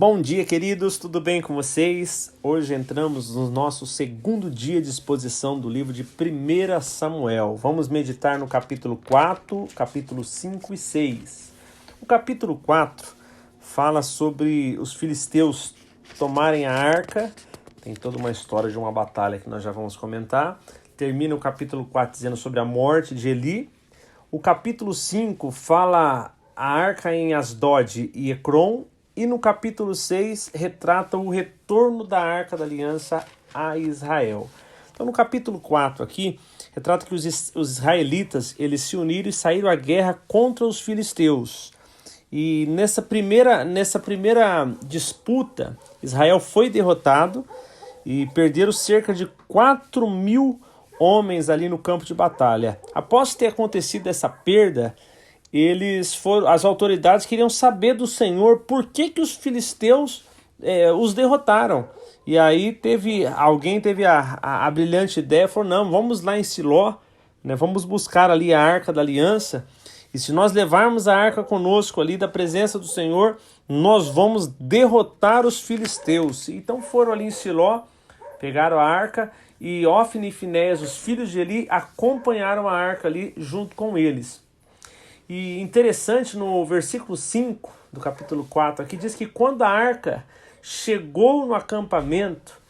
Bom dia, queridos, tudo bem com vocês? Hoje entramos no nosso segundo dia de exposição do livro de 1 Samuel. Vamos meditar no capítulo 4, capítulo 5 e 6. O capítulo 4 fala sobre os filisteus tomarem a arca. Tem toda uma história de uma batalha que nós já vamos comentar. Termina o capítulo 4 dizendo sobre a morte de Eli. O capítulo 5 fala a arca em Asdod e Ecrom. E no capítulo 6 retrata o retorno da Arca da Aliança a Israel. Então no capítulo 4 aqui, retrata que os israelitas eles se uniram e saíram à guerra contra os filisteus. E nessa primeira disputa, Israel foi derrotado e perderam cerca de 4.000 homens ali no campo de batalha. Após ter acontecido essa perda, as autoridades queriam saber do Senhor por que os filisteus os derrotaram. E aí alguém teve a brilhante ideia, falou, não, vamos lá em Siló, né, vamos buscar ali a Arca da Aliança, e se nós levarmos a arca conosco ali da presença do Senhor, nós vamos derrotar os filisteus. Então foram ali em Siló, pegaram a arca, e Ofni e Finéias, os filhos de Eli, acompanharam a arca ali junto com eles. E interessante, no versículo 5 do capítulo 4, aqui diz que quando a arca chegou no acampamento,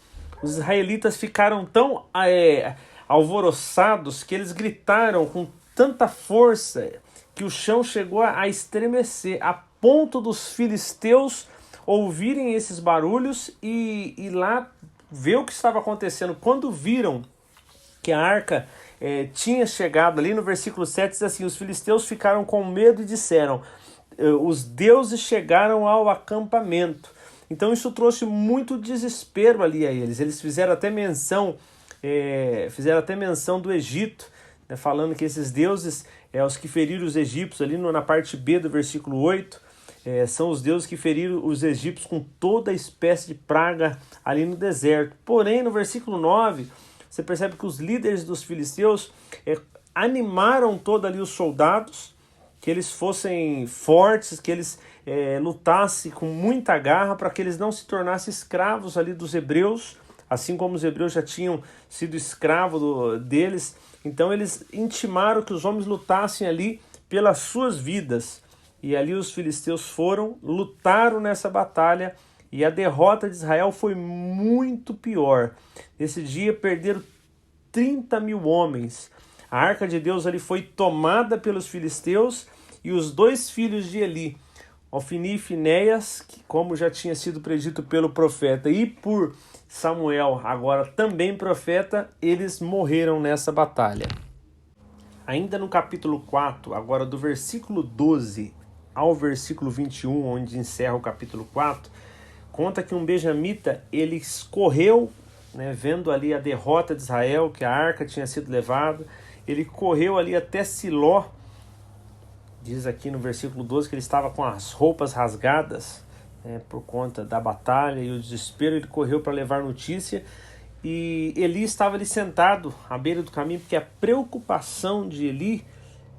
os israelitas ficaram tão alvoroçados que eles gritaram com tanta força que o chão chegou a estremecer, a ponto dos filisteus ouvirem esses barulhos e lá ver o que estava acontecendo. Quando viram que a arca tinha chegado ali no versículo 7, diz assim, os filisteus ficaram com medo e disseram, os deuses chegaram ao acampamento. Então isso trouxe muito desespero ali a eles. Eles fizeram até menção do Egito, né, falando que esses deuses, os que feriram os egípcios ali na parte B do versículo 8, são os deuses que feriram os egípcios com toda espécie de praga ali no deserto. Porém, no versículo 9, você percebe que os líderes dos filisteus animaram todos ali os soldados, que eles fossem fortes, que eles lutassem com muita garra para que eles não se tornassem escravos ali dos hebreus, assim como os hebreus já tinham sido escravos deles. Então eles intimaram que os homens lutassem ali pelas suas vidas. E ali os filisteus lutaram nessa batalha, e a derrota de Israel foi muito pior. Nesse dia perderam 30.000 homens. A arca de Deus ali foi tomada pelos filisteus, e os dois filhos de Eli, Ofni e Finéias, que como já tinha sido predito pelo profeta e por Samuel, agora também profeta, eles morreram nessa batalha. Ainda no capítulo 4, agora do versículo 12 ao versículo 21, onde encerra o capítulo 4, conta que um benjamita, ele correu, né, vendo ali a derrota de Israel, que a arca tinha sido levada, ele correu ali até Siló, diz aqui no versículo 12 que ele estava com as roupas rasgadas, né, por conta da batalha e o desespero. Ele correu para levar notícia, e Eli estava ali sentado à beira do caminho, porque a preocupação de Eli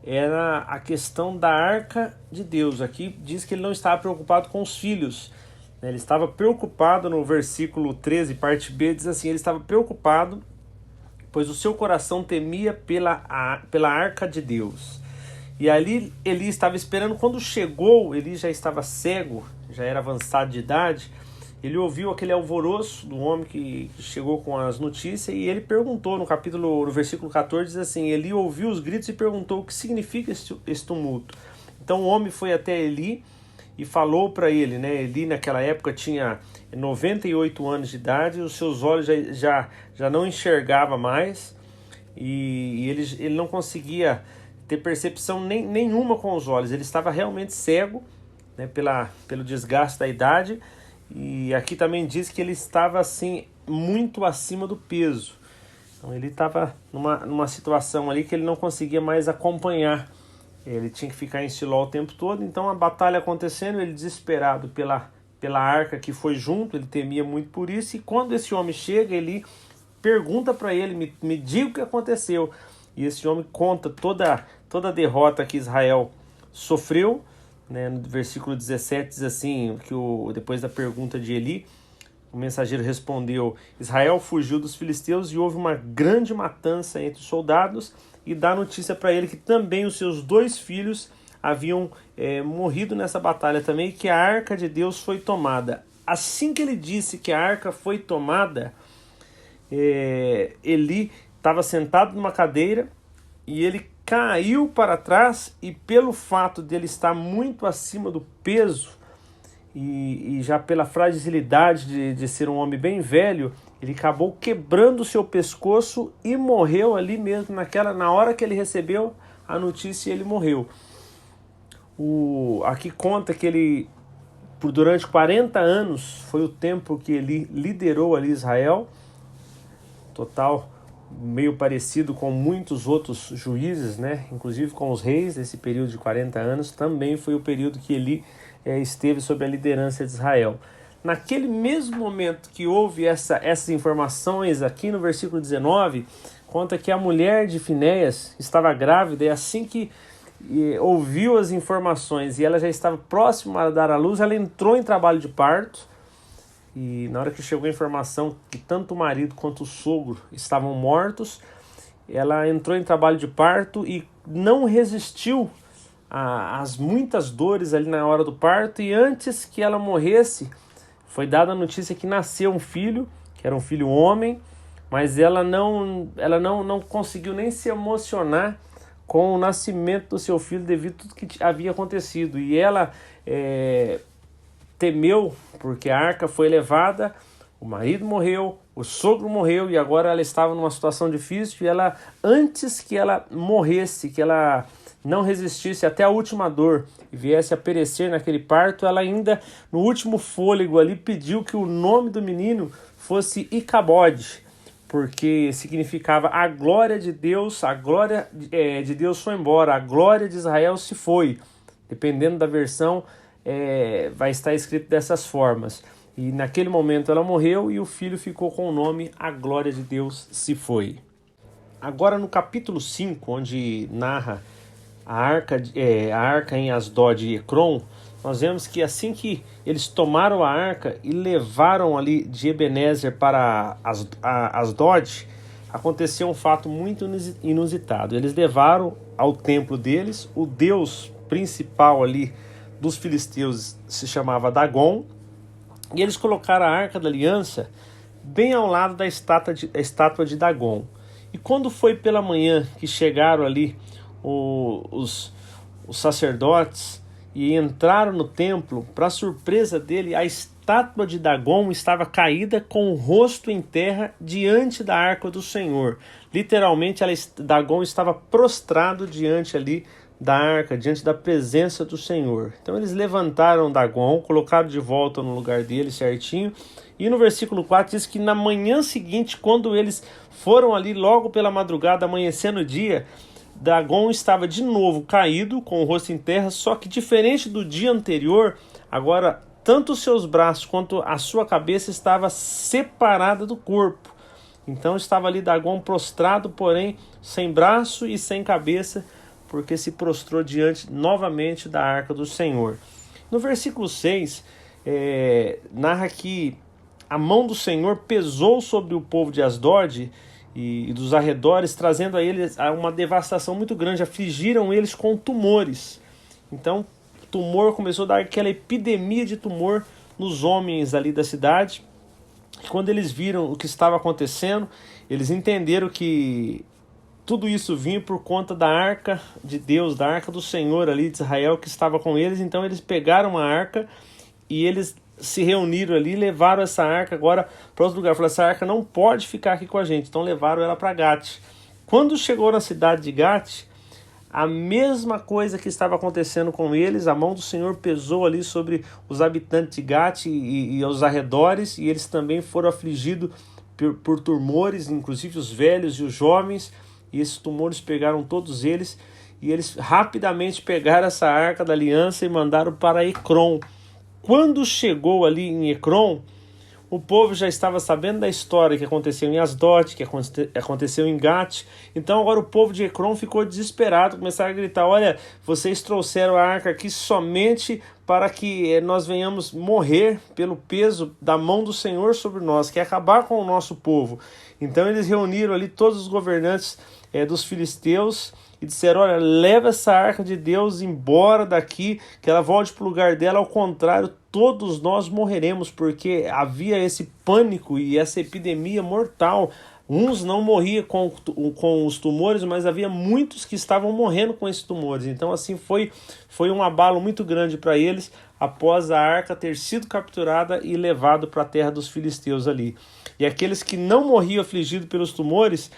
era a questão da arca de Deus. Aqui diz que ele não estava preocupado com os filhos, né? Ele estava preocupado, no versículo 13, parte B, diz assim, ele estava preocupado, pois o seu coração temia pela arca de Deus. E ali Eli estava esperando. Quando chegou, Eli já estava cego, já era avançado de idade. Ele ouviu aquele alvoroço do homem que chegou com as notícias, e ele perguntou no versículo 14, diz assim, Eli ouviu os gritos e perguntou o que significa esse tumulto. Então o homem foi até Eli e falou para ele, né? Eli naquela época tinha 98 anos de idade, os seus olhos já não enxergava mais, e ele não conseguia ter percepção nenhuma com os olhos. Ele estava realmente cego, né, pelo desgaste da idade. E aqui também diz que ele estava assim muito acima do peso. Então ele estava numa situação ali que ele não conseguia mais acompanhar. Ele tinha que ficar em Siló o tempo todo. Então a batalha acontecendo, ele desesperado pela arca que foi junto, ele temia muito por isso. E quando esse homem chega, ele pergunta para ele, me diga o que aconteceu. E esse homem conta toda a derrota que Israel sofreu, né? No versículo 17 diz assim, que depois da pergunta de Eli, o mensageiro respondeu: Israel fugiu dos filisteus e houve uma grande matança entre os soldados, e dá notícia para ele que também os seus 2 filhos haviam morrido nessa batalha também, que a arca de Deus foi tomada. Assim que ele disse que a arca foi tomada, Eli estava sentado numa cadeira e ele caiu para trás, e pelo fato de ele estar muito acima do peso e já pela fragilidade de ser um homem bem velho, ele acabou quebrando o seu pescoço e morreu ali mesmo, na hora que ele recebeu a notícia, ele morreu. Aqui conta que ele, durante 40 anos, foi o tempo que ele liderou ali Israel, total meio parecido com muitos outros juízes, né? Inclusive com os reis, esse período de 40 anos, também foi o período que ele esteve sob a liderança de Israel. Naquele mesmo momento que houve essas informações, aqui no versículo 19, conta que a mulher de Finéias estava grávida, e assim que ouviu as informações e ela já estava próxima a dar à luz, ela entrou em trabalho de parto, e na hora que chegou a informação que tanto o marido quanto o sogro estavam mortos, ela entrou em trabalho de parto e não resistiu às muitas dores ali na hora do parto, e antes que ela morresse, foi dada a notícia que nasceu um filho, que era um filho homem, mas ela não conseguiu nem se emocionar com o nascimento do seu filho devido a tudo que havia acontecido. E ela temeu, porque a arca foi levada, o marido morreu, o sogro morreu, e agora ela estava numa situação difícil, e ela, antes que ela morresse, que ela não resistisse até a última dor e viesse a perecer naquele parto, ela ainda, no último fôlego ali, pediu que o nome do menino fosse Icabode, porque significava a glória de Deus, a glória de Deus foi embora, a glória de Israel se foi. Dependendo da versão, vai estar escrito dessas formas. E naquele momento ela morreu e o filho ficou com o nome A Glória de Deus se foi. Agora no capítulo 5, onde narra a arca em Asdod e Ecrom, nós vemos que assim que eles tomaram a arca e levaram ali de Ebenezer para Asdod, aconteceu um fato muito inusitado. Eles levaram ao templo deles, o deus principal ali dos filisteus se chamava Dagon, e eles colocaram a arca da aliança bem ao lado da estátua de Dagon. E quando foi pela manhã que chegaram ali os sacerdotes e entraram no templo, para surpresa dele, a estátua de Dagon estava caída com o rosto em terra diante da arca do Senhor. Literalmente, Dagon estava prostrado diante ali da arca, diante da presença do Senhor. Então eles levantaram Dagon, colocaram de volta no lugar dele certinho, e no versículo 4 diz que na manhã seguinte, quando eles foram ali logo pela madrugada, amanhecendo o dia, Dagon estava de novo caído, com o rosto em terra, só que diferente do dia anterior, agora tanto os seus braços quanto a sua cabeça estava separada do corpo. Então estava ali Dagon prostrado, porém sem braço e sem cabeça, porque se prostrou diante novamente da arca do Senhor. No versículo 6, narra que a mão do Senhor pesou sobre o povo de Asdod e dos arredores, trazendo a eles uma devastação muito grande, afligiram eles com tumores. Então, o tumor começou a dar aquela epidemia de tumor nos homens ali da cidade. E quando eles viram o que estava acontecendo, eles entenderam que tudo isso vinha por conta da arca de Deus, da arca do Senhor ali de Israel que estava com eles. Então eles pegaram a arca e eles se reuniram ali e levaram essa arca agora para outro lugar. Falaram, essa arca não pode ficar aqui com a gente. Então levaram ela para Gate. Quando chegou na cidade de Gate, a mesma coisa que estava acontecendo com eles, a mão do Senhor pesou ali sobre os habitantes de Gate e aos arredores, e eles também foram afligidos por tumores, inclusive os velhos e os jovens, e esses tumores pegaram todos eles, e eles rapidamente pegaram essa arca da aliança e mandaram para Ecrom. Quando chegou ali em Ecrom, O povo já estava sabendo da história que aconteceu em Asdod, que aconteceu em Gate. Então agora o povo de Ecrón ficou desesperado, começaram a gritar: olha, vocês trouxeram a arca aqui somente para que nós venhamos morrer pelo peso da mão do Senhor sobre nós, que é acabar com o nosso povo. Então eles reuniram ali todos os governantes dos filisteus e disseram: olha, leva essa arca de Deus embora daqui, que ela volte para o lugar dela, ao contrário, todos nós morreremos, porque havia esse pânico e essa epidemia mortal. Uns não morriam com os tumores, mas havia muitos que estavam morrendo com esses tumores. Então assim foi um abalo muito grande para eles, após a arca ter sido capturada e levado para a terra dos filisteus ali. E aqueles que não morriam afligidos pelos tumores,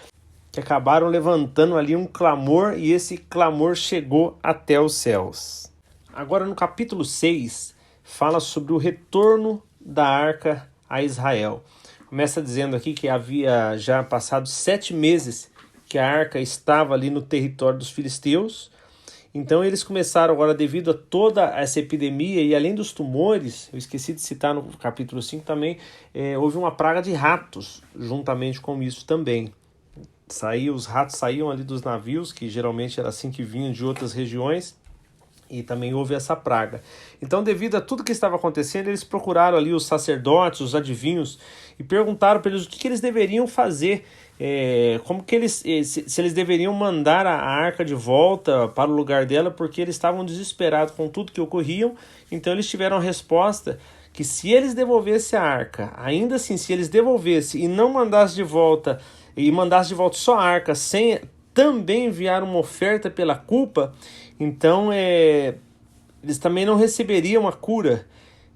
que acabaram levantando ali um clamor, e esse clamor chegou até os céus. Agora no capítulo 6, fala sobre o retorno da arca a Israel. Começa dizendo aqui que havia já passado 7 meses que a arca estava ali no território dos filisteus. Então eles começaram agora, devido a toda essa epidemia e além dos tumores, eu esqueci de citar no capítulo 5 também, houve uma praga de ratos juntamente com isso também. Os ratos saíam ali dos navios, que geralmente era assim que vinham de outras regiões, e também houve essa praga. Então, devido a tudo que estava acontecendo, eles procuraram ali os sacerdotes, os adivinhos, e perguntaram para eles o que eles deveriam fazer, se eles deveriam mandar a arca de volta para o lugar dela, porque eles estavam desesperados com tudo que ocorriam. Então eles tiveram a resposta que se eles devolvessem a arca, ainda assim, se eles devolvessem e não mandassem de volta, e mandasse de volta só a arca, sem também enviar uma oferta pela culpa, então eles também não receberiam a cura,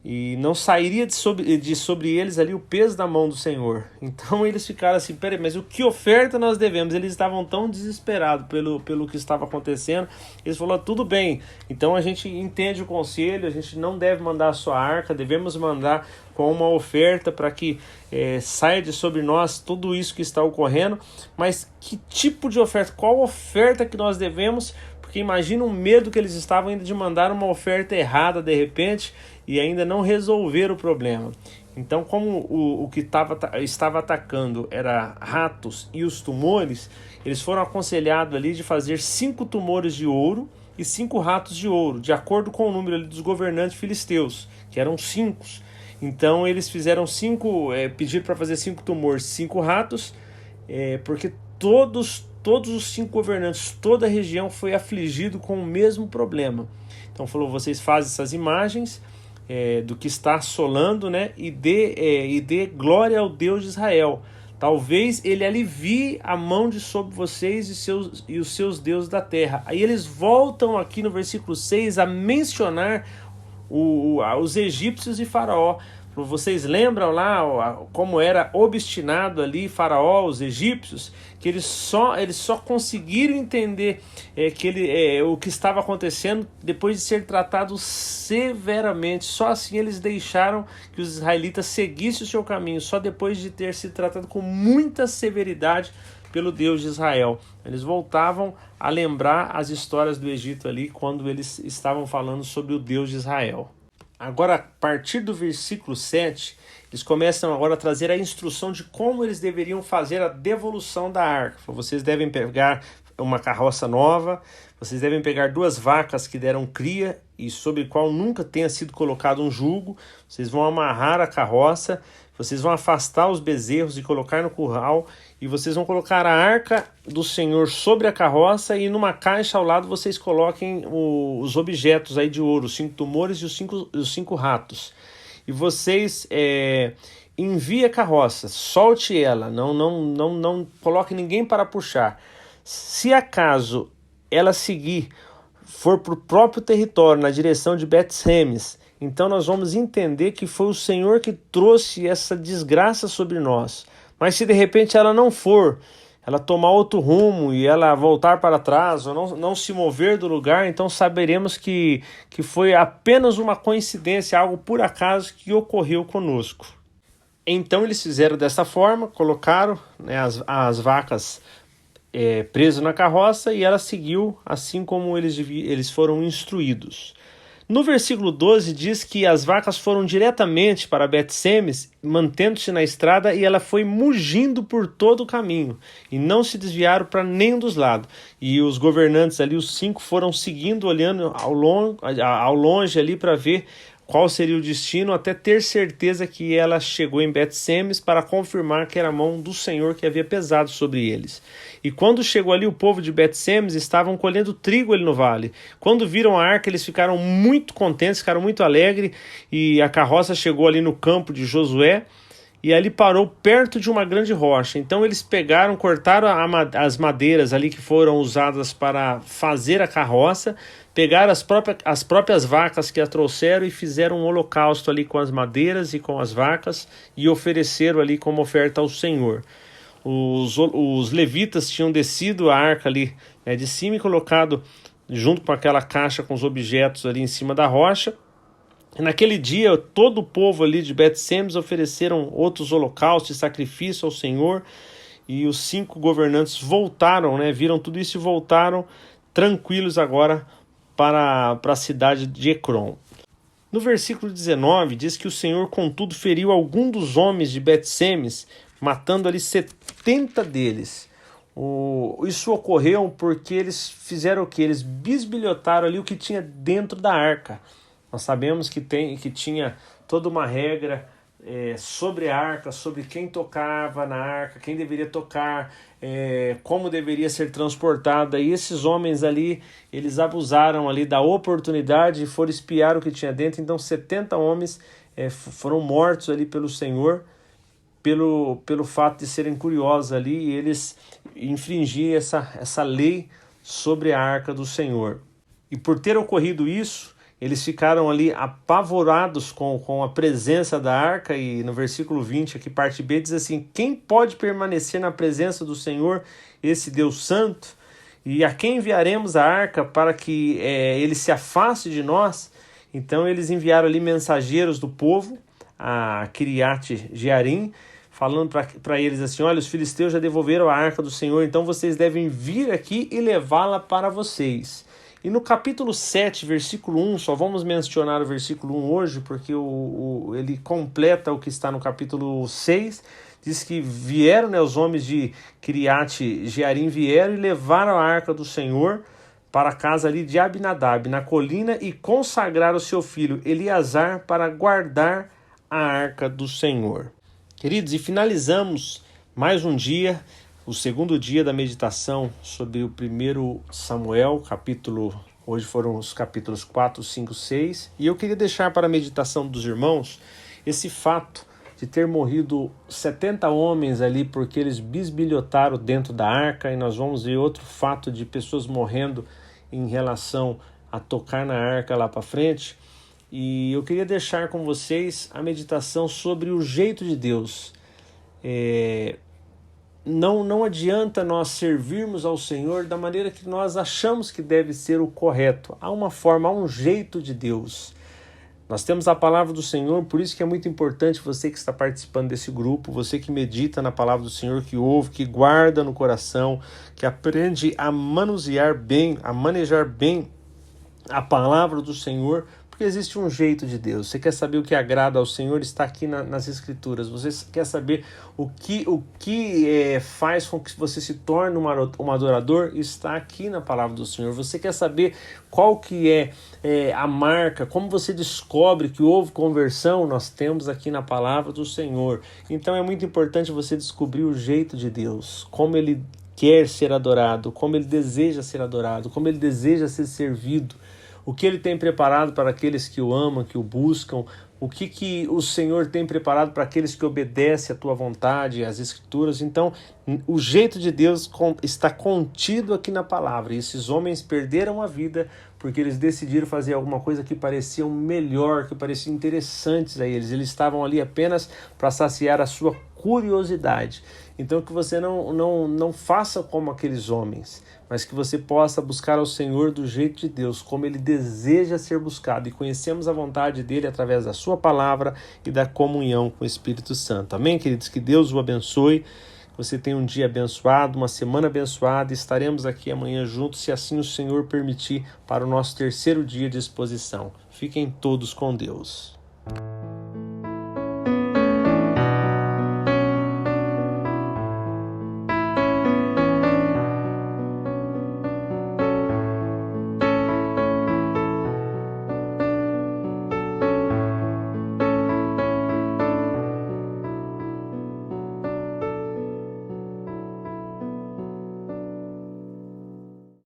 e não sairia de sobre eles ali o peso da mão do Senhor. Então eles ficaram assim: peraí, mas o que oferta nós devemos? Eles estavam tão desesperados pelo que estava acontecendo. Eles falaram: tudo bem, então a gente entende o conselho, a gente não deve mandar a sua arca, devemos mandar com uma oferta para que saia de sobre nós tudo isso que está ocorrendo. Mas que tipo de oferta? Qual oferta que nós devemos? Porque imagina o medo que eles estavam ainda de mandar uma oferta errada de repente e ainda não resolver o problema. Então, como o que estava atacando era ratos e os tumores, eles foram aconselhados ali de fazer 5 tumores de ouro e 5 ratos de ouro, de acordo com o número ali dos governantes filisteus, que eram 5. Então eles fizeram 5, pediram para fazer 5 tumores, 5 ratos, porque todos os 5 governantes, toda a região foi afligido com o mesmo problema. Então falou: vocês fazem essas imagens do que está assolando, né, e dê glória ao Deus de Israel. Talvez ele alivie a mão de sobre vocês e os seus deuses da terra. Aí eles voltam aqui no versículo 6 a mencionar os egípcios e Faraó. Vocês lembram lá como era obstinado ali Faraó, os egípcios, que eles só conseguiram entender o que estava acontecendo depois de ser tratados severamente. Só assim eles deixaram que os israelitas seguissem o seu caminho, só depois de ter sido tratado com muita severidade pelo Deus de Israel. Eles voltavam a lembrar as histórias do Egito ali, quando eles estavam falando sobre o Deus de Israel. Agora, a partir do versículo 7, eles começam agora a trazer a instrução de como eles deveriam fazer a devolução da arca. Vocês devem pegar uma carroça nova, vocês devem pegar 2 vacas que deram cria e sobre qual nunca tenha sido colocado um jugo. Vocês vão amarrar a carroça, vocês vão afastar os bezerros e colocar no curral, e vocês vão colocar a arca do Senhor sobre a carroça, e numa caixa ao lado vocês coloquem os objetos aí de ouro, os 5 tumores e os 5 ratos. E vocês enviem a carroça, solte ela, não coloque ninguém para puxar. Se acaso ela for para o próprio território, na direção de Bet-Semes, então nós vamos entender que foi o Senhor que trouxe essa desgraça sobre nós. Mas se de repente ela não for, ela tomar outro rumo e ela voltar para trás, ou não se mover do lugar, então saberemos que foi apenas uma coincidência, algo por acaso que ocorreu conosco. Então eles fizeram dessa forma, colocaram, né, as vacas presas na carroça, e ela seguiu assim como eles foram instruídos. No versículo 12 diz que as vacas foram diretamente para Bet-Semes, mantendo-se na estrada, e ela foi mugindo por todo o caminho, e não se desviaram para nenhum dos lados. E os governantes ali, os 5, foram seguindo, olhando ao longe ali para ver qual seria o destino, até ter certeza que ela chegou em Bet-Semes para confirmar que era a mão do Senhor que havia pesado sobre eles. E quando chegou ali, o povo de Bet-Semes estavam colhendo trigo ali no vale. Quando viram a arca, eles ficaram muito contentes, ficaram muito alegres, e a carroça chegou ali no campo de Josué, e ali parou perto de uma grande rocha. Então eles pegaram, cortaram as madeiras ali que foram usadas para fazer a carroça, pegaram as próprias vacas que a trouxeram e fizeram um holocausto ali com as madeiras e com as vacas e ofereceram ali como oferta ao Senhor. Os levitas tinham descido a arca ali, né, de cima, e colocado junto com aquela caixa com os objetos ali em cima da rocha. E naquele dia, todo o povo ali de Bet-Semes ofereceram outros holocaustos e sacrifício ao Senhor, e os 5 governantes voltaram, né, viram tudo isso e voltaram tranquilos agora para a cidade de Ecrom. No versículo 19 diz que o Senhor, contudo, feriu algum dos homens de Bet-Semes, matando ali 70 deles. Isso ocorreu porque eles fizeram o quê? Eles bisbilhotaram ali o que tinha dentro da arca. Nós sabemos que tinha toda uma regra sobre a arca, sobre quem tocava na arca, quem deveria tocar, como deveria ser transportada. E esses homens ali, eles abusaram ali da oportunidade e foram espiar o que tinha dentro. Então 70 homens foram mortos ali pelo Senhor, pelo fato de serem curiosos ali, e eles infringirem essa lei sobre a arca do Senhor. E por ter ocorrido isso, eles ficaram ali apavorados com a presença da arca, e no versículo 20, aqui parte B, diz assim: quem pode permanecer na presença do Senhor, esse Deus santo? E a quem enviaremos a arca para que ele se afaste de nós? Então eles enviaram ali mensageiros do povo, a Kiriat Jearim, falando para eles assim: olha, os filisteus já devolveram a arca do Senhor, então vocês devem vir aqui e levá-la para vocês. E no capítulo 7, versículo 1, só vamos mencionar o versículo 1 hoje, porque ele completa o que está no capítulo 6, diz que vieram, né, os homens de Kiriat Jearim vieram e levaram a arca do Senhor para a casa ali de Abinadab, na colina, e consagraram o seu filho Eleazar para guardar a arca do Senhor. Queridos, e finalizamos mais um dia, o segundo dia da meditação sobre o 1 Samuel, hoje foram os capítulos 4, 5, 6, e eu queria deixar para a meditação dos irmãos esse fato de ter morrido 70 homens ali porque eles bisbilhotaram dentro da arca, e nós vamos ver outro fato de pessoas morrendo em relação a tocar na arca lá para frente. E eu queria deixar com vocês a meditação sobre o jeito de Deus. Não adianta nós servirmos ao Senhor da maneira que nós achamos que deve ser o correto. Há uma forma, há um jeito de Deus. Nós temos a palavra do Senhor, por isso que é muito importante você que está participando desse grupo, você que medita na palavra do Senhor, que ouve, que guarda no coração, que aprende a manusear bem, a manejar bem a palavra do Senhor, porque existe um jeito de Deus. Você quer saber o que agrada ao Senhor? Está aqui nas Escrituras. Você quer saber o que faz com que você se torne um adorador? Está aqui na palavra do Senhor. Você quer saber qual que é a marca? Como você descobre que houve conversão? Nós temos aqui na palavra do Senhor. Então é muito importante você descobrir o jeito de Deus, como Ele quer ser adorado, como Ele deseja ser adorado, como Ele deseja ser servido, o que Ele tem preparado para aqueles que o amam, que o buscam, o que o Senhor tem preparado para aqueles que obedecem à tua vontade, às Escrituras. Então, o jeito de Deus está contido aqui na palavra, e esses homens perderam a vida porque eles decidiram fazer alguma coisa que parecia melhor, que parecia interessante a eles. Eles estavam ali apenas para saciar a sua curiosidade. Então que você não faça como aqueles homens, mas que você possa buscar ao Senhor do jeito de Deus, como Ele deseja ser buscado, e conhecemos a vontade dEle através da sua palavra e da comunhão com o Espírito Santo. Amém, queridos? Que Deus o abençoe, você tenha um dia abençoado, uma semana abençoada. Estaremos aqui amanhã juntos, se assim o Senhor permitir, para o nosso terceiro dia de exposição. Fiquem todos com Deus.